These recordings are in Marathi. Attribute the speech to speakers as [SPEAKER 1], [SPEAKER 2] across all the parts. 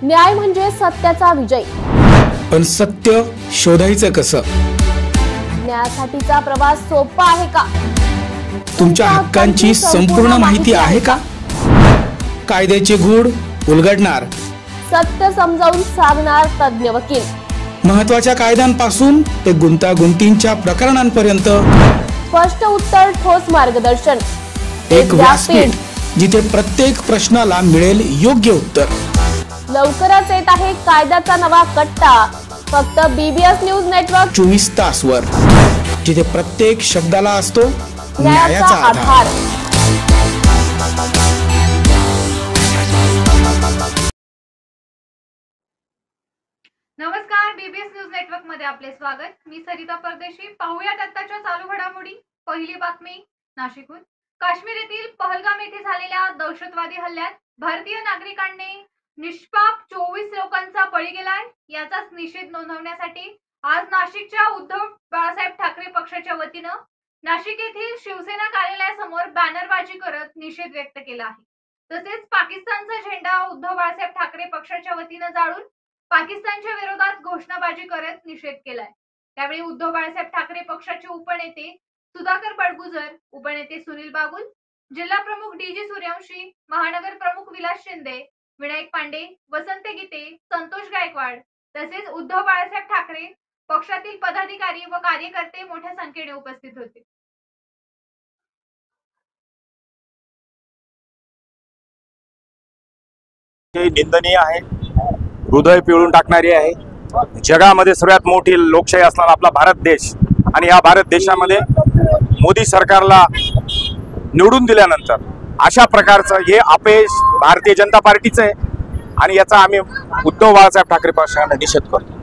[SPEAKER 1] न्याय म्हणजे सत्याचा विजय।
[SPEAKER 2] पण सत्य शोधायचं कसं?
[SPEAKER 1] न्यायासाठीचा प्रवास सोपा आहे का?
[SPEAKER 2] तुमच्या हक्कांची संपूर्ण माहिती आहे का? कायद्याचे गूढ उलगडणार,
[SPEAKER 1] सत्य समजावून सांगणार तज्ञ वकील।
[SPEAKER 2] महत्त्वाच्या कायद्यांपासून ते गुंतागुंतींच्या प्रकरणांपर्यंत
[SPEAKER 1] स्पष्ट उत्तर, ठोस मार्गदर्शन।
[SPEAKER 2] एक व्यासपीठ जिथे प्रत्येक प्रश्नाला मिळेल योग्य उत्तर।
[SPEAKER 1] लवकरच येत आहे कायद्याचा नवा कट्टा, फक्त BBS न्यूज नेटवर्क
[SPEAKER 2] 24 तासवर, जिथे प्रत्येक शब्दाला असतो
[SPEAKER 1] न्यायाचा आधार।
[SPEAKER 3] नमस्कार, BBS न्यूज नेटवर्क मध्ये आपले स्वागत। मी सरिता परदेशी। पाहूयात आताच्या चालू घडामोडी। पहिली बातमी नाशिकहून। काश्मीर येथील पहलगाम येथे झालेल्या दहशतवादी हल्ल्यात भारतीय नागरिकांनी निष्पाप 24 लोकांचा बळी गेलाय। याचाच निषेध नोंदवण्यासाठी आज नाशिकच्या उद्धव बाळासाहेब ठाकरे पक्षाच्या वतीनं नाशिक येथील शिवसेना कार्यालयासमोर बॅनरबाजी करत निषेध व्यक्त केला आहे। तसेच पाकिस्तानचा झेंडा उद्धव बाळासाहेब ठाकरे पक्षाच्या वतीनं जाळून पाकिस्तानच्या विरोधात घोषणाबाजी करत निषेध केलाय। त्यावेळी उद्धव बाळासाहेब ठाकरे पक्षाचे उपनेते सुधाकर बडगुजर, उपनेते सुनील बागुल, जिल्हा प्रमुख DG सूर्यवंशी, महानगर प्रमुख विलास शिंदे, विनायक पांडे, वसंत गीते, संतोष गायकवाड तसेच उद्धव बाळासाहेब ठाकरे पक्षातील पदाधिकारी व कार्यकर्ते मोठ्या संख्येने उपस्थित होते।
[SPEAKER 4] हे निंदनीय आहे, हृदय पिळून टाकणारी आहे। जगामध्ये सर्वात मोठी लोकशाही असणारा आपला भारत देश आणि या भारत देशामध्ये मोदी सरकारला निवडून दिल्यानंतर अशा प्रकारचं हे अपयश भारतीय जनता पार्टीचं आहे आणि याचा आम्ही उद्धव बाळासाहेब ठाकरे पक्षाने निषेध करतो।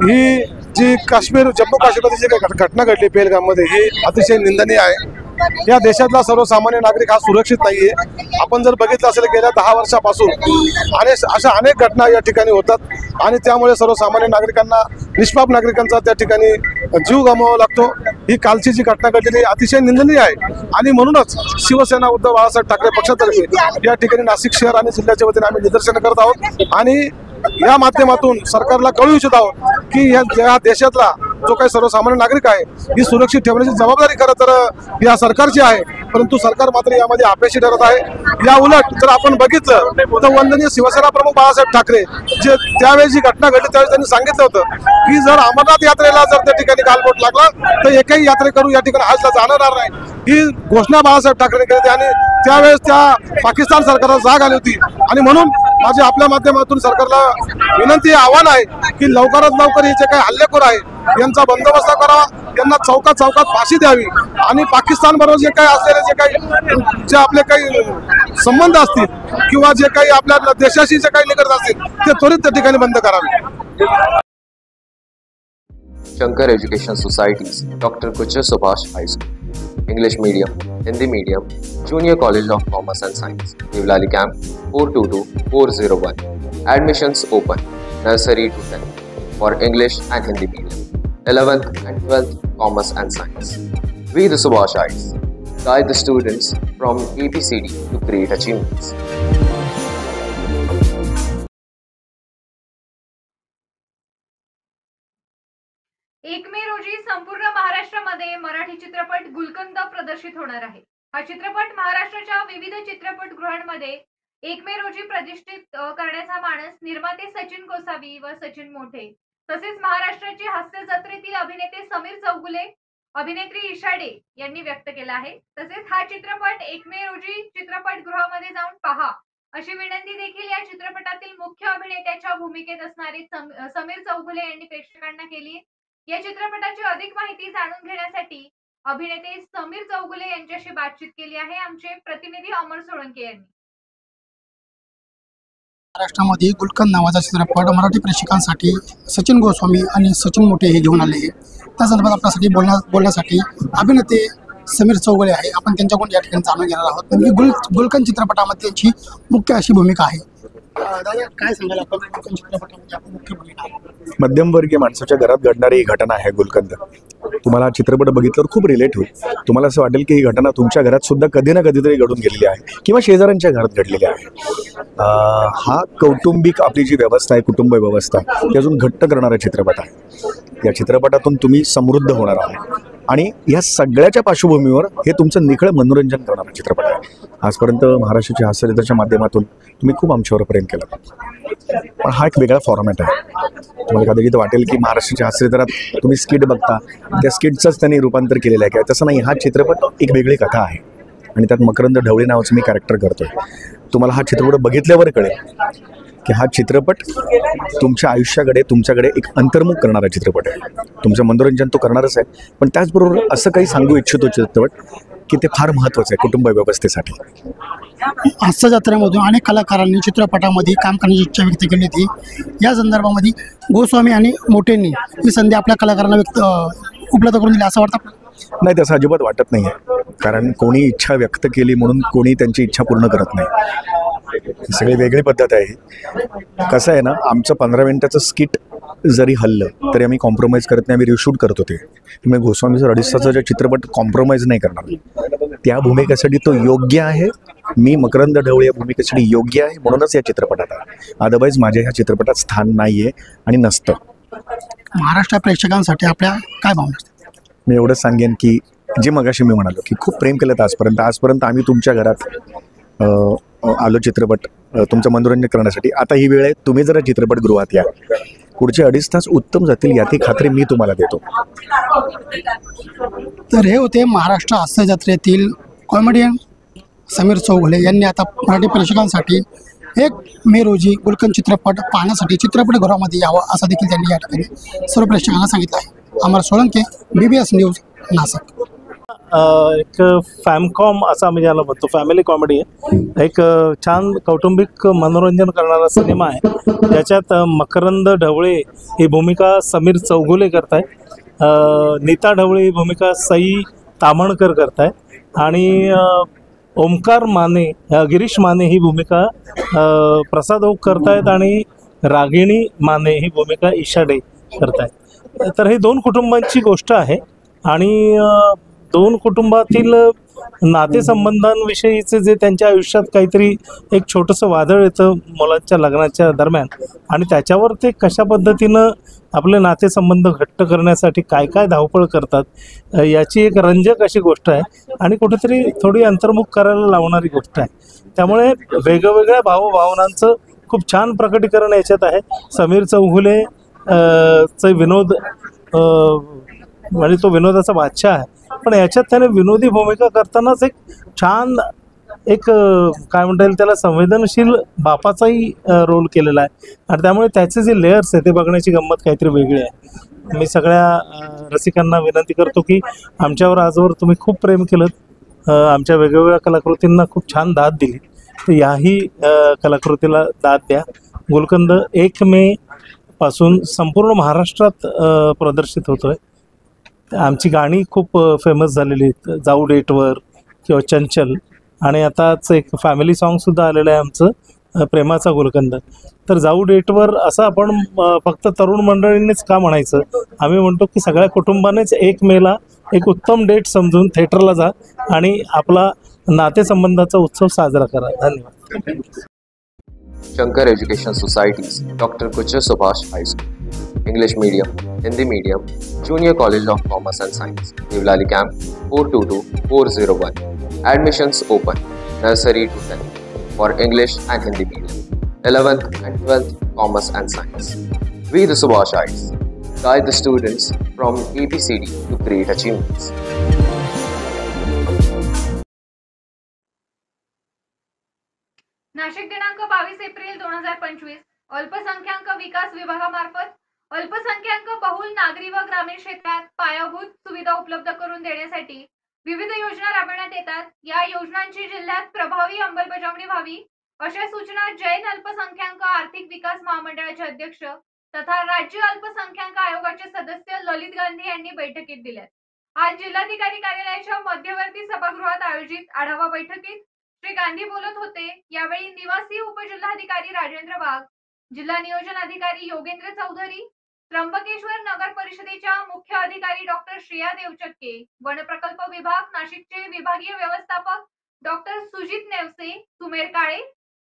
[SPEAKER 5] ही जी जम्मू काश्मीरमध्ये जी काही घटना घडली पेहलगाममध्ये ही अतिशय निंदनीय आहे। या देशातला सर्वसामान्य नागरिक हा सुरक्षित नाहीये। आपण जर बघितलं असेल गेल्या 10 वर्षापासून अशा अनेक घटना या ठिकाणी होतात आणि त्यामुळे सर्वसामान्य नागरिकांना, निष्पाप नागरिकांचा त्या ठिकाणी जीव गमवावा लागतो। ही कालची जी घटना घडलेली अतिशय निंदनीय आहे आणि म्हणूनच शिवसेना उद्धव बाळासाहेब ठाकरे पक्षातर्फे या ठिकाणी नाशिक शहर आणि जिल्ह्याच्या वतीने आम्ही निदर्शन करत आहोत आणि या माध्यमातून सरकारला कळवू इच्छित आहोत की या देशातला जो काही सर्वसामान्य नागरिक आहे ही सुरक्षित ठेवण्याची जबाबदारी खरं तर या सरकारची आहे, परंतु सरकार मात्र यामध्ये अपयशी ठरत आहे। या उलट जर आपण बघितलं तर वंदनीय शिवसेना प्रमुख बाळासाहेब ठाकरे जे त्यावेळी जी घटना घडली त्यावेळी त्यांनी सांगितलं होतं की जर अमरनाथ यात्रेला जर त्या ठिकाणी गालबोट लागला तर एकही यात्रेकरू या ठिकाणी हजला जाणार नाही, ही घोषणा बाळासाहेब ठाकरे केली आणि त्यावेळेस त्या पाकिस्तान सरकारला जाग आली होती। आणि म्हणून माझे आपल्या माध्यमातून सरकारला विनंती, आव्हान आहे की लवकरात लवकर हे जे काही हल्लेखोर आहे यांचा बंदोबस्त करावा, यांना चौकात चौकात फाशी द्यावी आणि पाकिस्तान बरोबर जे काही असलेले जे आपले काही संबंध असतील किंवा जे काही आपल्या देशाशी जे काही निगडीत असतील ते त्वरित त्या ठिकाणी बंद करावे।
[SPEAKER 6] Shankar education societies, doctor Gujjar Subhash high school, English medium, Hindi medium, Junior College of Commerce and Science, Devlali Camp 422401. Admissions open, nursery to 10th for English and Hindi medium, 11th and 12th Commerce and Science. We the Subhashites guide the students from ABCD to great achievements.
[SPEAKER 3] एक मे रोजी संपूर्ण महाराष्ट्रामध्ये मराठी चित्रपट गुलकंद प्रदर्शित होणार आहे। हा चित्रपट महाराष्ट्राच्या विविध चित्रपटगृहांमध्ये 1 मे रोजी प्रतिष्ठित करण्याचा मानस निर्माते सचिन गोसावी व सचिन मोठे तसेच महाराष्ट्राचे हास्य जत्रेतील अभिनेते समीर चौगुले, अभिनेत्री ईशा डे यांनी व्यक्त केला आहे। तसेच हा चित्रपट 1 मे रोजी चित्रपटगृहामध्ये जाऊन पहा अशी विनंती देखील या चित्रपटातील मुख्य अभिनेत्याच्या भूमिकेत असणारे समीर चौगुले यांनी प्रेक्षकांना केली। या चित्रपटाची अधिक माहिती जाणून घेण्यासाठी अभिनेते समीर चौगुले यांच्याशी बातचीत केली आहे आमचे प्रतिनिधी अमर सोळंके यांनी।
[SPEAKER 7] महाराष्ट्रामध्ये गुलकंद नावाचा चित्रपट मराठी प्रेक्षकांसाठी सचिन गोस्वामी आणि सचिन मोठे हे घेऊन आले। त्या संदर्भात आपल्यासाठी बोलण्यासाठी अभिनेते समीर चौगुले आहे। आपण त्यांच्याकडून या ठिकाणी जाणून घेणार आहोत। म्हणजे गुलकंद चित्रपटामध्ये त्यांची मुख्य अशी भूमिका आहे। दादा काय सांगाल आपण गुलकंद चित्रपटामध्ये आपली मुख्य भूमिका?
[SPEAKER 4] मध्यमवर्गीय माणसाच्या घरात घडणारी घटना आहे गुलकंद।
[SPEAKER 8] तुम्हाला हा चित्रपट बघितल्यावर खूप रिलेट होईल. तुम्हाला असं वाटेल की ही घटना तुमच्या घरात सुद्धा कधी ना कधीतरी घडून गेलेली आहे किंवा शेजाऱ्यांच्या घरात घडलेली आहे. हा कौटुंबिक आपली जी व्यवस्था आहे, कुटुंब व्यवस्था, ती अजून घट्ट करणारा चित्रपट आहे. या चित्रपटातून तुम्ही समृद्ध होणार आहात आणि या सगळ्याच्या पार्श्वभूमीवर हे तुमचं निखळ मनोरंजन करणारा चित्रपट आहे. आजपर्यंत महाराष्ट्राची हास्यचित्राच्या माध्यमातून तुम्ही खूप आमच्यावर प्रेम केलं, पण हा एक वेगळा फॉर्मॅट आहे. तुम्हाला कधी कधी वाटेल की महाराष्ट्राच्या हास्यचित्रात तुम्ही स्किट बघता, त्या स्किटचंच त्यांनी रूपांतर केलेलं आहे काय, तसं नाही. हा चित्रपट एक वेगळी कथा आहे आणि त्यात मकरंद ढवळे नावाचं मी कॅरेक्टर करतोय. तुम्हाला हा चित्रपट बघितल्यावर कळेल की हा चित्रपट तुमच्या आयुष्याकडे, तुमच्याकडे एक अंतर्मुख करणारा चित्रपट आहे. तुमचं मनोरंजन तो करणारच आहे, पण त्याचबरोबर असं काही सांगू इच्छितो चित्रपट की ते फार महत्त्वाचं आहे कुटुंब व्यवस्थेसाठी.
[SPEAKER 7] हास्य जत्रेमधून अनेक कलाकारांनी चित्रपटामध्ये काम करण्याची इच्छा व्यक्त केली होती. या संदर्भामध्ये गोस्वामी आणि मोटेंनी ही संधी आपल्या कलाकारांना उपलब्ध करून दिली असं वाटतं?
[SPEAKER 8] नाही, तसं अजिबात वाटत नाही आहे. कारण कोणी इच्छा व्यक्त केली म्हणून कोणी त्यांची इच्छा पूर्ण करत नाही. ही सगळी वेगळी पद्धत आहे. कसं आहे ना, आमचं 15 मिनिटाचं स्किट जरी हल्लं तरी आम्ही कॉम्प्रोमाइज करत नाही, आम्ही रिशूट करतो. ते गोस्वामीचं 2.5 तासाचा चित्रपट कॉम्प्रोमाइज नाही करणार. त्या भूमिकेसाठी तो योग्य आहे. मी मकरंद ढवळे या भूमिकेसाठी योग्य आहे म्हणूनच या चित्रपटात आहे. अदरवाईज माझ्या ह्या चित्रपटात स्थान नाही आहे आणि नसतं.
[SPEAKER 7] महाराष्ट्र प्रेक्षकांसाठी आपल्या काय भावना असतात?
[SPEAKER 8] मी एवढंच सांगेन की जे मगाशी मी म्हणालो की खूप प्रेम केलं आजपर्यंत आम्ही तुमच्या घरात आलो चित्रपट तुमचं मनोरंजन करण्यासाठी. आता ही वेळ आहे, तुम्ही जरा चित्रपटगृहात या. पुढचे 2.5 तास उत्तम जातील याची खात्री मी तुम्हाला देतो.
[SPEAKER 7] तर हे होते महाराष्ट्र हास्य जत्रेतील कॉमेडियन समीर चौगुले यांनी आता मराठी प्रेक्षकांसाठी 1 मे रोजी गुलकंद चित्रपट पाहण्यासाठी चित्रपटगृहामध्ये यावं असं देखील त्यांनी या ठिकाणी सर्व प्रेक्षकांना सांगितलं आहे. अमर सोळंके, BBS न्यूज, नाशिक.
[SPEAKER 9] एक फॅमकॉम असं आम्ही ज्याला म्हणतो, फॅमिली कॉमेडी आहे. एक छान कौटुंबिक मनोरंजन करणारा सिनेमा आहे, ज्याच्यात मकरंद ढवळे ही भूमिका समीर चौगुले करताय, नीता ढवळे ही भूमिका सई तामणकर करताय आणि ओमकार माने, गिरीश माने ही भूमिका प्रसाद ओक करतायत आणि रागिणी माने ही भूमिका ईशा डे करतायत. तर हे 2 कुटुंबांची गोष्ट आहे आणि 2 कुटुंबातील नातेसंबंधांविषयीचे जे त्यांच्या आयुष्यात काहीतरी एक छोटंसं वादळ येतं मुलांच्या लग्नाच्या दरम्यान आणि त्याच्यावर ते कशा पद्धतीनं आपले नातेसंबंध घट्ट करण्यासाठी काय काय धावपळ करतात याची एक रंजक अशी गोष्ट आहे आणि कुठेतरी थोडी अंतर्मुख करायला लावणारी गोष्ट आहे. त्यामुळे वेगवेगळ्या भावभावनांचं खूप छान प्रकटीकरण याच्यात आहे. समीर चौगुले चे विनोद म्हणजे तो विनोदाचा बादशाह आहे, पण याच्यात त्याने विनोदी भूमिका करतानाच एक छान काय म्हणता येईल त्याला संवेदनशील बापाचाही रोल केलेला आहे आणि त्यामुळे त्याचे जे लेयर्स आहे ते बघण्याची गंमत काहीतरी वेगळी आहे. मी सगळ्या रसिकांना विनंती करतो की आमच्यावर आजवर तुम्ही खूप प्रेम केलं, आमच्या वेगवेगळ्या कलाकृतींना खूप छान दाद दिली, तर याही कलाकृतीला दाद द्या. गुलकंद 1 मे पासून संपूर्ण महाराष्ट्रात प्रदर्शित होतोय. आमची गाणी खूप फेमस झालेली आहेत, जाऊ डेटवर किंवा चंचल, आणि आताच एक फॅमिली सॉन्गसुद्धा आलेलं आहे आमचं, प्रेमाचा गुलकंद. तर जाऊ डेटवर असं आपण फक्त तरुण मंडळींनीच का म्हणायचं, आम्ही म्हणतो की सगळ्या कुटुंबानेच 1 मेला एक उत्तम डेट समजून थिएटरला जा आणि आपला नातेसंबंधाचा उत्सव साजरा करा. धन्यवाद.
[SPEAKER 6] Shankar Education Societies, Dr. Kuchar Subhash High School, English Medium, Hindi Medium, Junior College of Commerce and Science, Devlali Camp 422401. Admissions open, nursery to 10th for English and Hindi Medium, 11th and 12th Commerce and Science. We the Subhashites guide the students from ABCD to great achievements.
[SPEAKER 3] Nashik दिनांक 22 एप्रिल 2025 अल्पसंख्याक विकास विभागामार्फत अल्पसंख्याक बहुल नागरी व ग्रामीण क्षेत्रात पायाभूत सुविधा उपलब्ध करून देण्यासाठी विविध योजना राबवण्यात येतात. या योजनांची जिल्ह्यात प्रभावी अंमलबजावणी व्हावी अशा सूचना जैन अल्पसंख्याक आर्थिक विकास महामंडळाचे अध्यक्ष तथा राज्य अल्पसंख्याक आयोगाचे सदस्य ललित गांधी यांनी बैठकीत दिल्यात. आज जिल्हाधिकारी कार्यालयाच्या मध्यवर्ती सभागृहात आयोजित आढावा बैठकीत श्री गांधी बोलत होते. यावेळी निवासी उपजिल्हाधिकारी राजेंद्र वाघ, जिल्हा नियोजन अधिकारी योगेंद्र चौधरी, त्र्यंबकेश्वर नगर परिषदेच्या मुख्य अधिकारी डॉक्टर श्रेया देवचक्के, वन प्रकल्प विभाग नाशिकचे विभागीय व्यवस्थापक डॉक्टर सुजित नेवसे, सुमेर काळे,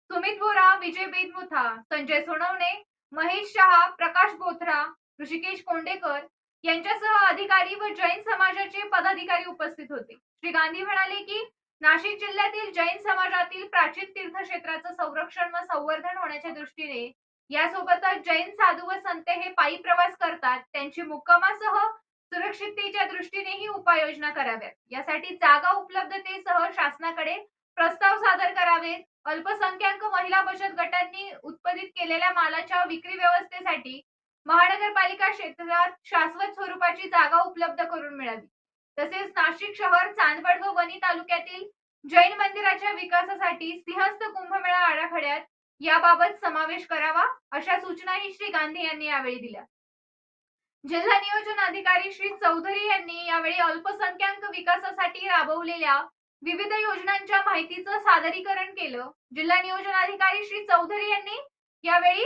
[SPEAKER 3] सुमित बोरा, विजय बेदमुथा, संजय सोनवणे, महेश शहा, प्रकाश बोथरा, ऋषिकेश कोंडेकर यांच्यासह अधिकारी व जैन समाजाचे पदाधिकारी उपस्थित होते. श्री गांधी म्हणाले की नाशिक जिल्ह्यातील जैन समाजातील प्राचीन तीर्थक्षेत्राचं संरक्षण व संवर्धन होण्याच्या दृष्टीने यासोबतच जैन साधू व संत हे पायी प्रवास करतात, त्यांची मुक्कामासह सुरक्षिततेच्या दृष्टीनेही उपाययोजना कराव्यात. यासाठी जागा उपलब्धतेसह शासनाकडे प्रस्ताव सादर करावेत. अल्पसंख्याक महिला बचत गटांनी उत्पादित केलेल्या मालाच्या विक्री व्यवस्थेसाठी महानगरपालिका क्षेत्रात शाश्वत स्वरूपाची जागा उपलब्ध करून मिळावी. तसेच नाशिक शहर, चांदवड व वणी तालुक्यातील जैन मंदिराच्या विकासासाठी सिंहस्थ कुंभमेळा आराखड्यात याबाबत समावेश करावा, अशा सूचनाही श्री गांधी यांनी यावेळी दिल्या. जिल्हा नियोजन अधिकारी श्री चौधरी यांनी यावेळी अल्पसंख्याक विकासासाठी राबवलेल्या विविध योजनांच्या माहितीचं सादरीकरण केलं. जिल्हा नियोजन अधिकारी श्री चौधरी यांनी यावेळी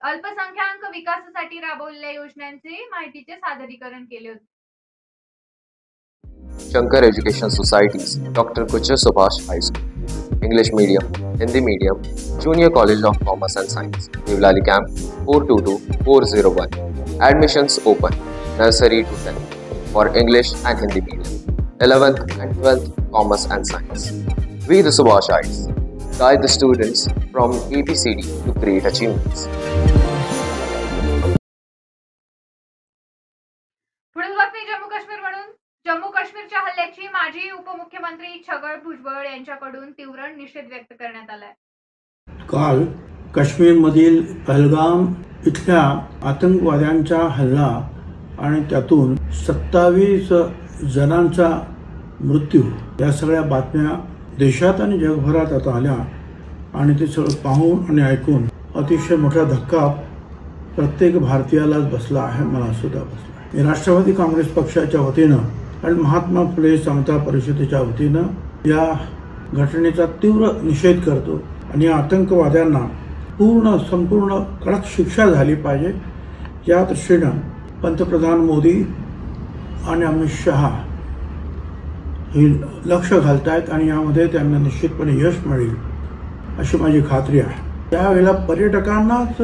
[SPEAKER 3] अल्पसंख्याक विकासासाठी राबवलेल्या योजनांचे माहितीचे सादरीकरण केले होते.
[SPEAKER 6] Shankar Education Societies, Dr. Kuchar Subhash High School, English Medium, Hindi Medium, Junior College of Commerce and Science, Nivlali Camp 422401. Admissions open, nursery to 10th for English and Hindi Medium, 11th and 12th Commerce and Science. We the Subhashites guide the students from ABCD to great achievements.
[SPEAKER 3] पुढील बातमी जम्मू काश्मीर म्हणून. जम्मू काश्मीरच्या हल्ल्याची माजी उपमुख्यमंत्री छगन भुजबळ यांच्याकडून तीव्र निषेध व्यक्त करण्यात आलाय.
[SPEAKER 10] काल काश्मीरमधील पहलगाम इथल्या आतंकवाद्यांचा हल्ला आणि त्यातून 27 जणांचा मृत्यू या सगळ्या बातम्या देशात आणि जगभरात आता आल्या आणि ते सगळं पाहून आणि ऐकून अतिशय मोठा धक्का प्रत्येक भारतीयालाच बसला आहे, मला सुद्धा बसला. मी राष्ट्रवादी काँग्रेस पक्षाच्या वतीनं आणि महात्मा फुले समता परिषदेच्या वतीनं या घटनेचा तीव्र निषेध करतो आणि या आतंकवाद्यांना संपूर्ण कडक शिक्षा झाली पाहिजे या दृष्टीनं पंतप्रधान मोदी आणि अमित शहा हे लक्ष घालतायत आणि यामध्ये त्यांना निश्चितपणे यश मिळेल अशी माझी खात्री आहे. त्यावेळेला पर्यटकांनाच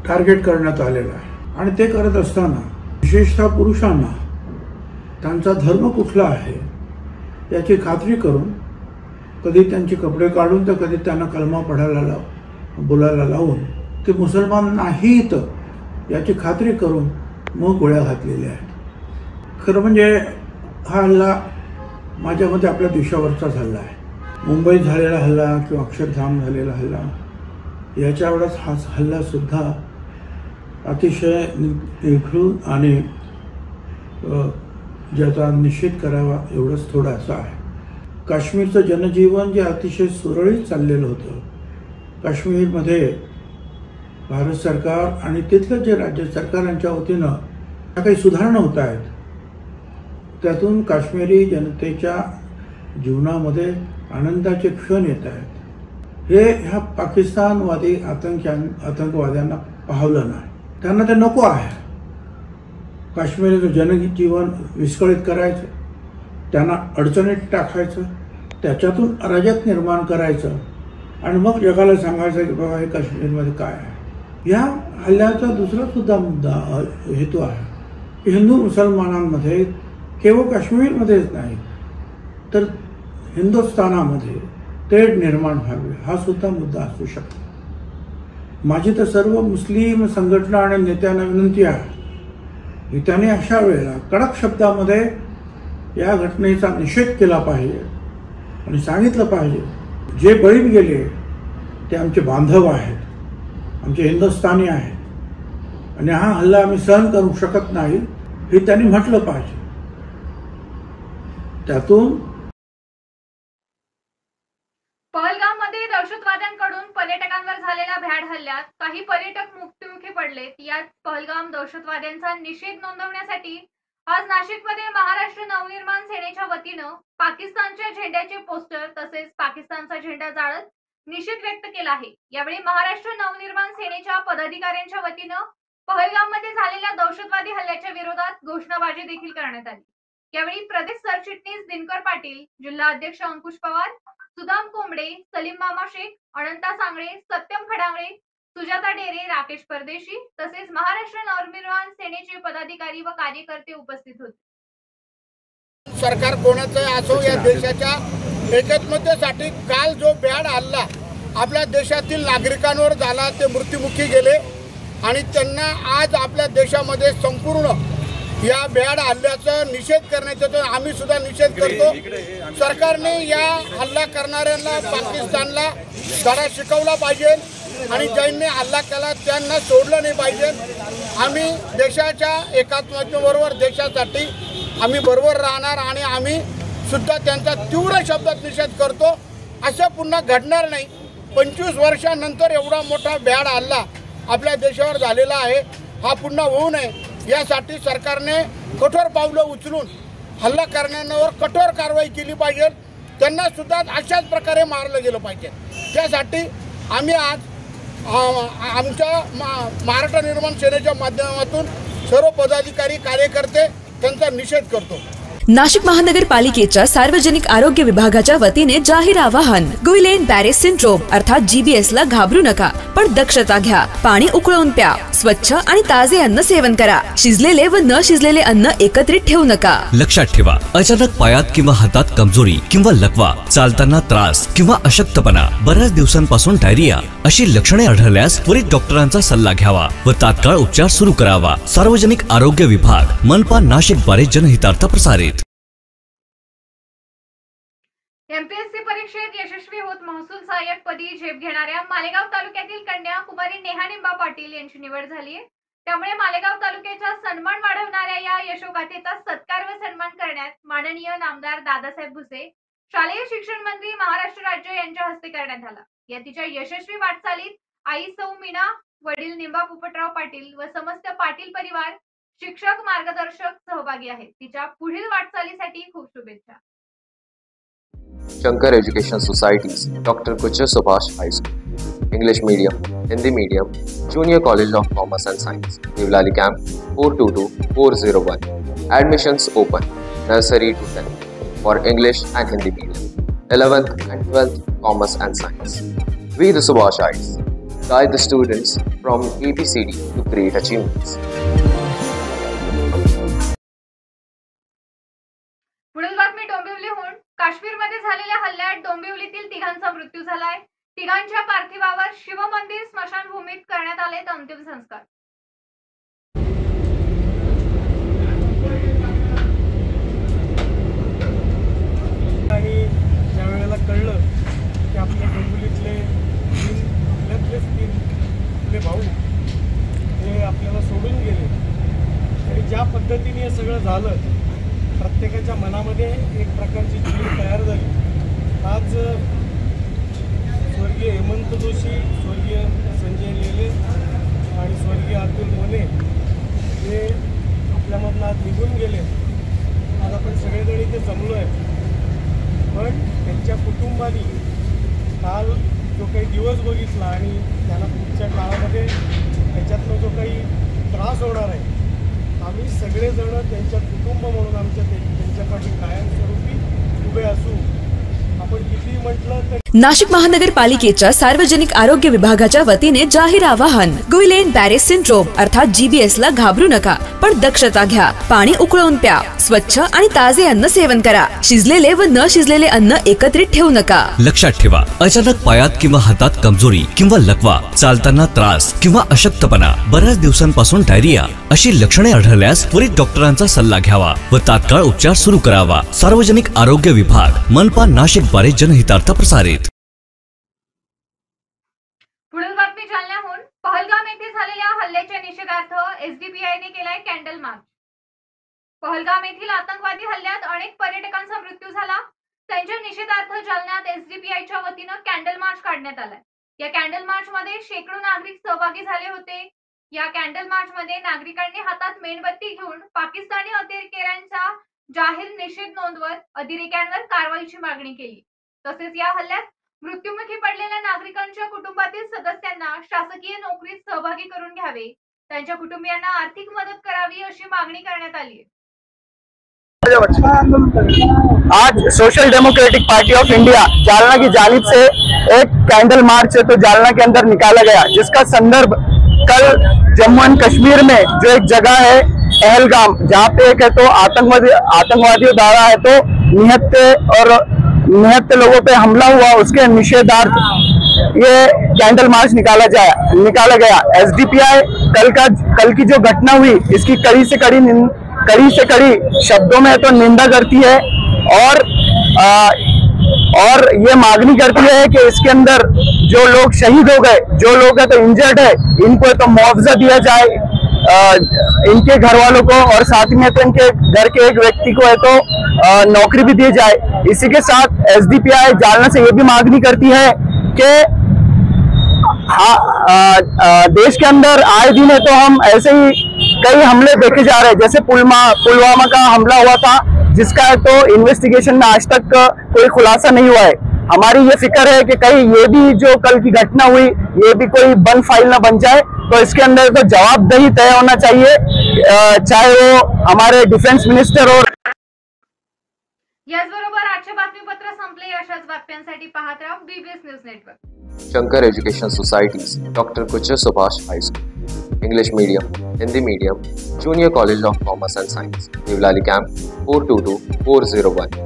[SPEAKER 10] टार्गेट करण्यात आलेलं आहे आणि ते करत असताना विशेषतः पुरुषांना त्यांचा धर्म कुठला आहे याची खात्री करून कधी त्यांचे कपडे काढून तर कधी त्यांना कलमा पढायला बोलायला लावून ते मुसलमान नाहीत याची खात्री करून मग गोळ्या घातलेल्या आहेत. खरं म्हणजे हा हल्ला माझ्या मते आपल्या देशावरचाच हल्ला आहे. मुंबईत झालेला हल्ला किंवा अक्षरधाम झालेला हल्ला याच्यावरच हा हल्लासुद्धा अतिशय निखळून आणि ज्याचा निषेध करावा एवढंच थोडासा आहे. काश्मीरचं जनजीवन जे अतिशय सुरळीत चाललेलं होतं, काश्मीरमध्ये भारत सरकार आणि तिथलं जे राज्य सरकारांच्या वतीनं काही सुधारणा होत आहेत, त्यातून काश्मीरी जनतेच्या जीवनामध्ये आनंदाचे क्षण येत आहेत. हे ह्या पाकिस्तानवादी आतंकवाद्यांना पाहवलं नाही. त्यांना ते नको आहे. काश्मीरचं जनजीवन विस्कळीत करायचं, त्यांना अडचणीत टाकायचं, त्याच्यातून अराजक निर्माण करायचं आणि मग जगाला सांगायचं की बाबा हे काश्मीरमध्ये काय आहे. या हल्ल्याचा दुसरा सुद्धा मुद्दा हेतू आहे की हिंदू मुसलमानांमध्ये केवळ काश्मीरमध्येच नाही तर हिंदुस्थानामध्ये तेढ निर्माण व्हावी हा सुद्धा मुद्दा असू शकतो. माझी तर सर्व मुस्लिम संघटना आणि नेत्यांना विनंती आहे की त्यांनी अशा वेळेला कडक शब्दामध्ये या घटनेचा निषेध केला पाहिजे आणि सांगितलं पाहिजे जे बळी गेले ते आमचे बांधव आहेत, आमचे हिंदुस्थानी आहेत आणि हा हल्ला आम्ही सहन करू शकत नाही हे त्यांनी म्हटलं पाहिजे. त्यातून
[SPEAKER 3] पहलगाममध्ये दहशतवाद्यांकडून पर्यटकांवर झालेल्या भ्याड हल्ल्यात काही पर्यटक मृत्युमुखी पडलेत. यात पहलगाम दहशतवाद्यांचा निषेध नोंदवण्यासाठी आज नाशिकमध्ये महाराष्ट्र नवनिर्माण सेनेच्या वतीनं पाकिस्तानच्या झेंड्याचे पोस्टर तसेच पाकिस्तानचा झेंडा जाळत निषेध व्यक्त केला आहे. यावेळी महाराष्ट्र नवनिर्माण सेनेच्या पदाधिकाऱ्यांच्या वतीनं पहलगाममध्ये झालेल्या दहशतवादी हल्ल्याच्या विरोधात घोषणाबाजी देखील करण्यात आली। यावेळी प्रदेश सरचिटणीस दिनकर पाटील, जिल्हा अध्यक्ष अंकुश पवार, सुदाम कोंबडे, सलीम मामा शेख, अनंता सांगळे, सत्यम खडांगळे, सुजाता डेरे, राकेश परदेशी तसेच महाराष्ट्र नवनिर्माण सेनेचे पदाधिकारी व कार्यकर्ते उपस्थित होते।
[SPEAKER 11] सरकार कोणाचं असो, या देशाच्या एकत्मतेसाठी काल जो भ्याड हल्ला आपल्या देशातील नागरिकांवर झाला, ते मृत्युमुखी गेले आणि त्यांना आज आपल्या देशामध्ये संपूर्ण या भ्याड हल्ल्याचा निषेध करण्याचा आम्ही सुद्धा निषेध करतो। सरकारने या हल्ला करणाऱ्यांना पाकिस्तानला धडा शिकवला पाहिजे आणि ज्यांनी हल्ला केला त्यांना सोडलं नाही पाहिजे। आम्ही देशाच्या एकात्मतेबरोबर देशासाठी आम्ही बरोबर राहणार आणि आम्ही सुद्धा त्यांचा तीव्र शब्दात निषेध करतो। असं पुन्हा घडणार नाही। 25 वर्षांनंतर एवढा मोठा भ्याड हल्ला आपल्या देशावर झालेला आहे, हा पुन्हा होऊ नये यासाठी सरकारने कठोर पावलं उचलून हल्ला करणाऱ्यांवर कठोर कारवाई केली पाहिजे। त्यांना सुद्धा अशाच प्रकारे मारलं गेलं पाहिजे। त्यासाठी आम्ही आज आमच्या महाराष्ट्र निर्माण सेनेच्या माध्यमातून सर्व पदाधिकारी कार्यकर्ते त्यांचा निषेध करतो।
[SPEAKER 12] नाशिक महानगरपालिकेच्या सार्वजनिक आरोग्य विभागाच्या वतीने जाहीर आवाहन, गुइलेन बॅरे सिंड्रोम अर्थात GBS ला घाबरू नका, पण दक्षता घ्या। पाणी उकळून प्या, स्वच्छ आणि ताजे अन्न सेवन करा। शिजलेले व न शिजलेले अन्न एकत्रित ठेवू नका।
[SPEAKER 13] लक्षात ठेवा, अचानक पायात किंवा हातात कमजोरी किंवा लकवा, चालताना त्रास किंवा अशक्तपणा, बऱ्याच दिवसांपासून डायरिया अशी लक्षणे आढळल्यास त्वरित डॉक्टरांचा सल्ला घ्यावा व तात्काळ उपचार सुरू करावा। सार्वजनिक आरोग्य विभाग, मनपा नाशिक द्वारे जनहितार्थ प्रसारित।
[SPEAKER 3] एमपीएससी परीक्षेत यशस्वी होत महसूल सहाय्यक पदी झेप घेणाऱ्या मालेगाव तालुक्यातील कन्या कुमारी नेहा निंबा पाटील यांची निवड झाली आहे। त्यामुळे मालेगाव तालुक्याचा सन्मान वाढवणाऱ्या या यशोगाथेचा सत्कार व सन्मान करण्यात माननीय नामदार दादासाहेब भुसे, शालेय शिक्षण मंत्री महाराष्ट्र राज्य यांच्या हस्ते करण्यात आला। या तिच्या यशस्वी वाटचालीत आई सौ मीना, वडील निंबा पोपटराव पाटील व समस्त पाटील परिवार, शिक्षक, मार्गदर्शक सहभागी आहेत। तिच्या पुढील वाटचालीसाठी खूप शुभेच्छा।
[SPEAKER 6] Shankar Education Societies, Dr. Kucha Subhash High School, English Medium, Hindi Medium, Junior College of Commerce and Science, Devlali Camp 422401. Admissions open, nursery to 10th for English and Hindi Medium, 11th and 12th Commerce and Science. We the Subhashites guide the students from ABCD to great achievements.
[SPEAKER 3] पुढील बातमी डोंबिवलीहून। काश्मीरमध्ये झालेल्या हल्ल्यात डोंबिवलीतील तिघांचा मृत्यू झालाय। तिघांच्या पार्थिवावर शिवमंदिर स्मशानभूमीत करण्यात आले अंतिम संस्कार।
[SPEAKER 14] आणि ज्या वेळेला कळलं की आपल्या डोंबिवलीतले तीन भाऊ हे आपल्याला सोडून गेले आणि ज्या पद्धतीने हे सगळं झालं, प्रत्येकाच्या मनामध्ये एक प्रकारची चीड तयार झाली। आज स्वर्गीय हेमंत जोशी, स्वर्गीय संजय लेले आणि स्वर्गीय अतुल मोने हे आपल्यामधून आज निघून गेले। आज आपण सगळेजण इथे जमलो आहे, पण त्यांच्या कुटुंबानी काल जो काही दिवस बघितला आणि त्यांना पुढच्या काळामध्ये त्याच्यातनं जो काही त्रास होणार आहे, आम्ही सगळेजण त्यांच्या कुटुंब म्हणून त्यांच्या पाठी कायमस्वरूपी उभे असू। आपण किती म्हटलं तर
[SPEAKER 12] नाशिक महानगरपालिकेच्या सार्वजनिक आरोग्य विभागाच्या वतीने जाहीर आवाहन, गुइलेन बॅरे सिंड्रोम अर्थात GBS ला घाबरू नका, पण दक्षता घ्या। पाणी उकळून प्या, स्वच्छ आणि ताजे अन्न सेवन करा। शिजलेले व न शिजलेले अन्न एकत्रित ठेवू नका।
[SPEAKER 13] लक्षात ठेवा, अचानक पायात किंवा हातात कमजोरी किंवा लकवा, चालताना त्रास किंवा अशक्तपणा, बऱ्याच दिवसांपासून डायरिया अशी लक्षणे आढळल्यास त्वरित डॉक्टरांचा सल्ला घ्यावा व तात्काळ उपचार सुरू करावा। सार्वजनिक आरोग्य विभाग, मनपा नाशिक द्वारे जनहितार्थ प्रसारित।
[SPEAKER 3] पुढील बातमी जालन्याहून। पहलगाम येथे झालेल्या हल्ल्याच्या निषेधार्थ SDPIने केलाय कॅन्डल मार्च। पहलगाम येथील आतंकवादी हल्ल्यात अनेक पर्यटकांचा मृत्यू झाला। त्यांच्या निषेधार्थ जालन्यात SDPIच्या वतीनं कॅन्डल मार्च काढण्यात आलाय। या कॅन्डल मार्च मध्ये शेकडो नागरिक सहभागी झाले होते। या कॅन्डल मार्च मध्ये नागरिकांनी हातात मेणबत्ती घेऊन पाकिस्तानी अतिरेक्यांचा जाहीर निषेध नोंदवत अतिरेक्यांवर कारवाईची मागणी केली। तसेच या हल्ल्यात मृत्युमुखी पडलेल्या नागरिकांच्या कुटुंबातील सदस्यांना शासकीय नोकरीत सहभागी करून घ्यावे त्यांच्या कुटुंबियांना आर्थिक मदत करावी अशी मागणी करण्यात आली आहे.
[SPEAKER 15] आज social democratic party of India Jalna की जानिब से एक कैंडल मार्च तो जालना के अंदर निकाला गया, जिसका संदर्भ कल जम्मू एंड कश्मीर में जो एक जगह है पहलगाम, जहाँ पे एक है तो आतंकवादियों द्वारा है तो निहत्ते लोगों पे हमला हुआ, उसके निषेधार्थ ये कैंडल मार्च निकाला गया। एसडीपीआई कल की जो घटना हुई इसकी कड़ी से कड़ी शब्दों में तो निंदा करती है और ये मांगनी करती है कि इसके अंदर जो लोग शहीद हो गए, जो लोग है तो इंजर्ड है, इनको तो मुआवजा दिया जाए इनके घर वालों को, और साथ में तो इनके घर के एक व्यक्ति को है तो नौकरी भी दी जाए। इसी के साथ एसडीपीआई जालना से ये भी मांगनी करती है कि देश के अंदर आए दिन है तो हम ऐसे ही कई हमले देखे जा रहे हैं, जैसे पुलवामा का हमला हुआ था, जिसका है तो इन्वेस्टिगेशन में आज तक कोई खुलासा नहीं हुआ है। हमारी ये फिक्र है कि कहीं ये भी जो कल की घटना हुई ये भी कोई बंद फाइल ना बन जाए, तो इसके अंदर तो जवाबदेही तय होना चाहिए, चाहे वो हमारे डिफेंस मिनिस्टर हो।
[SPEAKER 3] याचबरोबर आजचे बातमीपत्र संपले. अशाच बातम्यांसाठी पाहत राहा BBS news network.
[SPEAKER 6] Shankar Education Societies, Dr. Kucha Subhash High School, English Medium, Hindi Medium, Junior College of Commerce and Science, Devlali Camp 422401.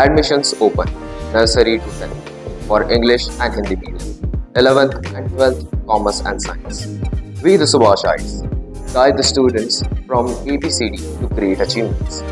[SPEAKER 6] Admissions open, nursery to 10th for English and Hindi Medium, 11th and 12th Commerce and Science. We the Subhashites guide the students from ABCD to great achievements.